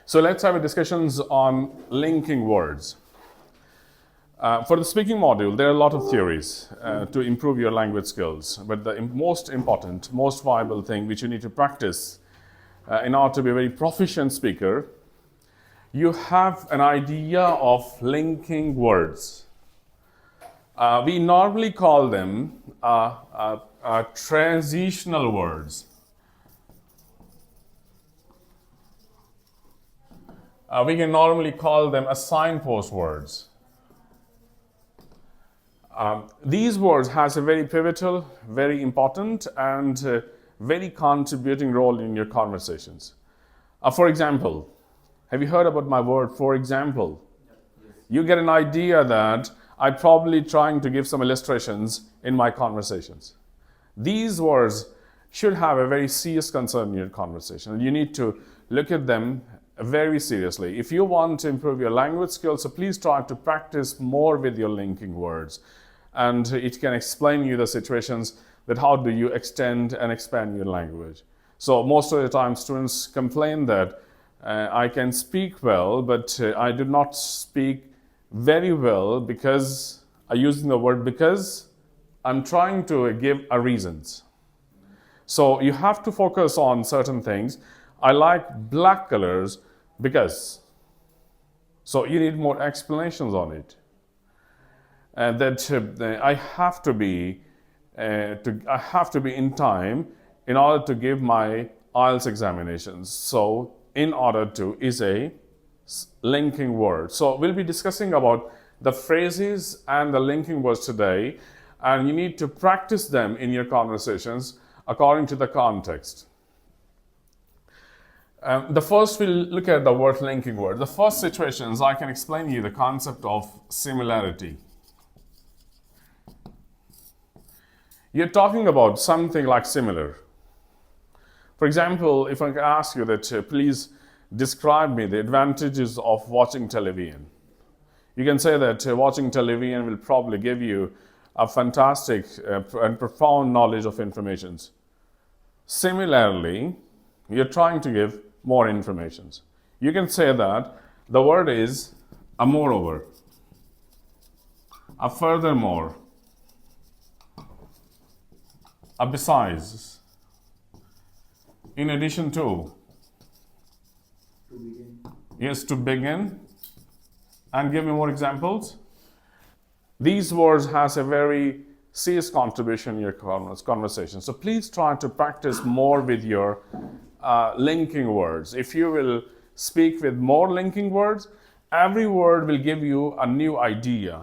So let's have a discussions on linking words. For the speaking module, there are a lot of theories to improve your language skills, but the most important, most viable thing which you need to practice in order to be a very proficient speaker, you have an idea of linking words. We normally call them transitional words. We can normally call them a signpost words. These words has a very pivotal, very important, and very contributing role in your conversations. For example, have you heard about my word, for example? You get an idea that I'm probably trying to give some illustrations in my conversations. These words should have a very serious concern in your conversation. You need to look at them very seriously. If you want to improve your language skills, so please try to practice more with your linking words. And it can explain you the situations that how do you extend and expand your language. So most of the time students complain that I can speak well, but I do not speak very well because I'm using the word because I'm trying to give a reasons. So you have to focus on certain things. I like black colors because. So you need more explanations on it. And that I have to be in time in order to give my IELTS examinations. So in order to is a linking word. So we'll be discussing about the phrases and the linking words today, and you need to practice them in your conversations according to the context. The first we'll look at the word linking word. The first situations I can explain to you the concept of similarity. You're talking about something like similar. For example, if I can ask you that please describe me the advantages of watching television. You can say that watching television will probably give you a fantastic and profound knowledge of information. Similarly, you're trying to give more information. You can say that the word is a moreover, a furthermore, a besides, in addition to. Yes, to begin. And give me more examples. These words has a very serious contribution in your conversation. So please try to practice more with your linking words. If you will speak with more linking words, every word will give you a new idea.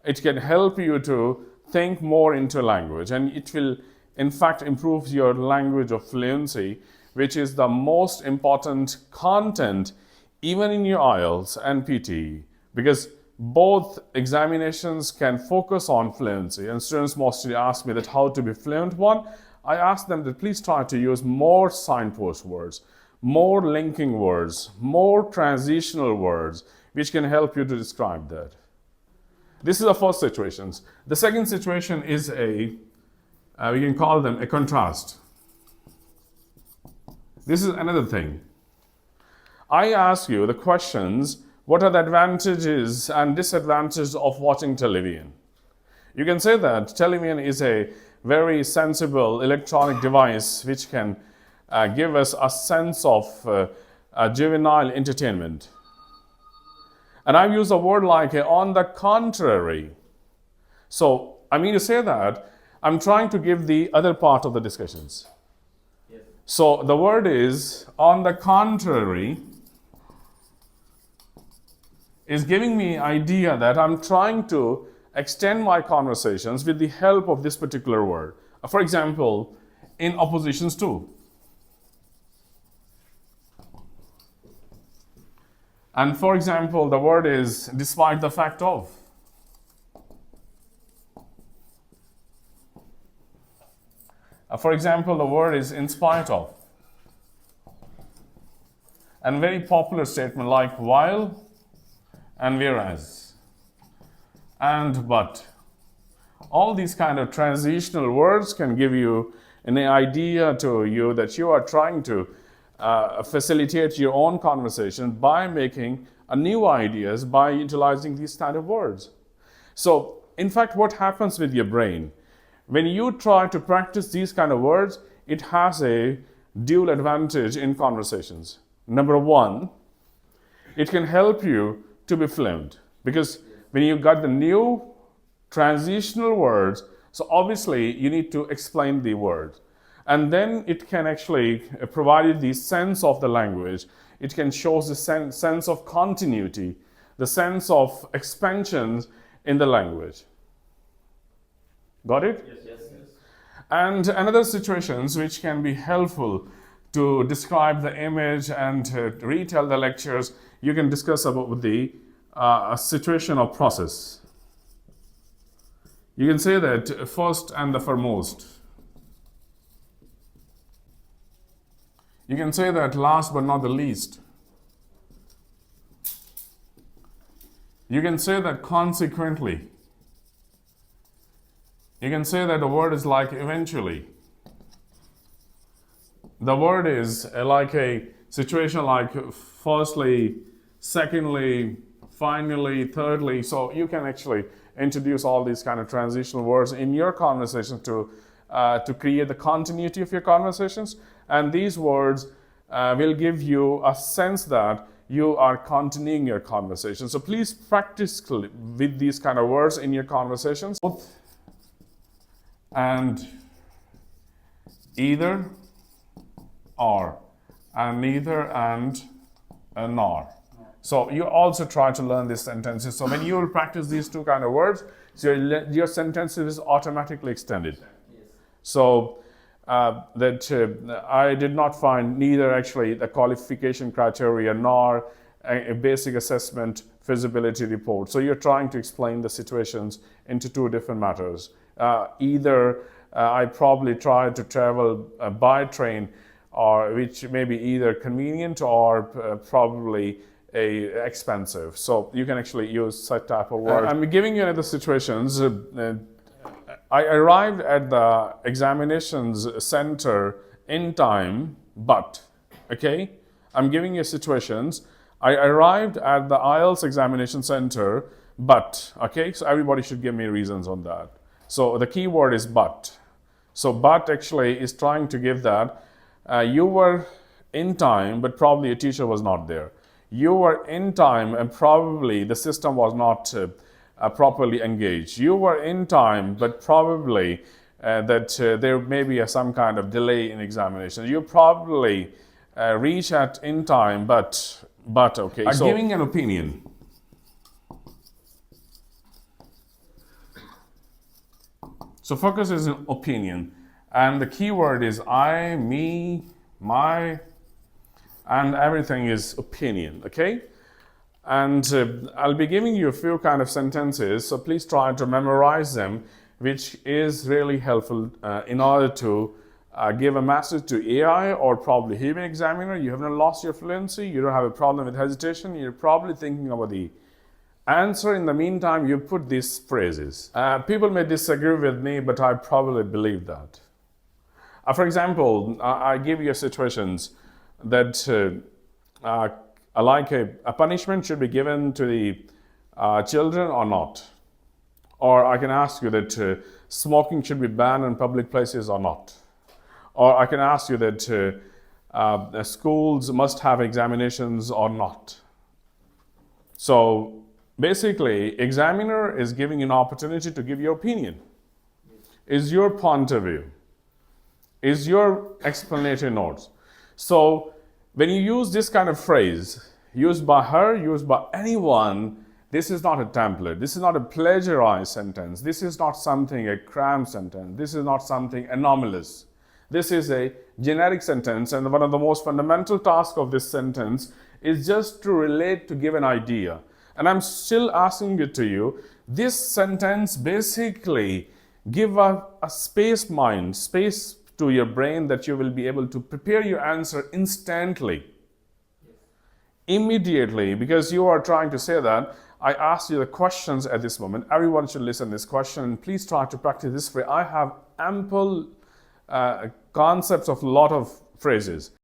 It can help you to think more into language, and it will in fact improve your language of fluency, which is the most important content even in your IELTS and PTE, because both examinations can focus on fluency, and students mostly ask me that how to be fluent one. I ask them to please try to use more signpost words, more linking words, more transitional words, which can help you to describe that. This is the first situation. The second situation is we can call them a contrast. This is another thing. I ask you the questions, what are the advantages and disadvantages of watching television? You can say that television is a very sensible electronic device which can give us a sense of juvenile entertainment. And I've used a word like on the contrary. So I mean to say that I'm trying to give the other part of the discussions. Yes. So the word is on the contrary is giving me idea that I'm trying to extend my conversations with the help of this particular word. For example, in oppositions to. And for example, the word is despite the fact of. For example, the word is in spite of. And very popular statement like while and whereas and but. All these kind of transitional words can give you an idea to you that you are trying to facilitate your own conversation by making new ideas by utilizing these kind of words. So, in fact, what happens with your brain? When you try to practice these kind of words, it has a dual advantage in conversations. Number one, it can help you to be fluent, because when you got the new transitional words, so obviously you need to explain the word. And then it can actually provide you the sense of the language. It can show the sense of continuity, the sense of expansion in the language. Got it? Yes, yes, yes. And another situations which can be helpful to describe the image and retell the lectures, you can discuss about the situation or process. You can say that first and the foremost. You can say that last but not the least. You can say that consequently. You can say that the word is like eventually. The word is like a situation like firstly, secondly, finally, thirdly. So you can actually introduce all these kind of transitional words in your conversation to create the continuity of your conversations. And these words will give you a sense that you are continuing your conversation. So please practice with these kind of words in your conversations. Both and either or, and neither and nor. So you also try to learn these sentences. So when you will practice these two kind of words, so your sentences is automatically extended. So I did not find neither actually the qualification criteria nor a basic assessment feasibility report. So you're trying to explain the situations into two different matters. Either I probably tried to travel by train, or which may be either convenient or probably expensive. So you can actually use such type of word. I'm giving you another situations. I arrived at the examinations center in time, but, okay? I'm giving you situations. I arrived at the IELTS examination center, but, okay? So everybody should give me reasons on that. So the key word is but. So but actually is trying to give that you were in time, but probably a teacher was not there. You were in time and probably the system was not properly engaged. You were in time, but probably that there may be some kind of delay in examination. You probably reach at in time, but okay. So giving an opinion. So focus is an opinion, and the key word is I, me, my, and everything is opinion, okay? And I'll be giving you a few kind of sentences, so please try to memorize them, which is really helpful in order to give a message to AI or probably human examiner. You haven't lost your fluency, you don't have a problem with hesitation, you're probably thinking about the answer. In the meantime, you put these phrases. People may disagree with me, but I probably believe that. For example, I give you situations that like a punishment should be given to the children or not. Or I can ask you that smoking should be banned in public places or not. Or I can ask you that schools must have examinations or not. So basically, examiner is giving you an opportunity to give your opinion. Is your point of view. Is your explanatory notes. So when you use this kind of phrase, used by her, used by anyone, this is not a template. This is not a plagiarized sentence. This is not something, a cram sentence. This is not something anomalous. This is a generic sentence, and one of the most fundamental tasks of this sentence is just to relate, to give an idea. And I'm still asking it to you, this sentence basically give a space to your brain that you will be able to prepare your answer instantly, immediately, because you are trying to say that I asked you the questions at this moment. Everyone should listen to this question. Please try to practice this phrase. I have ample concepts of a lot of phrases.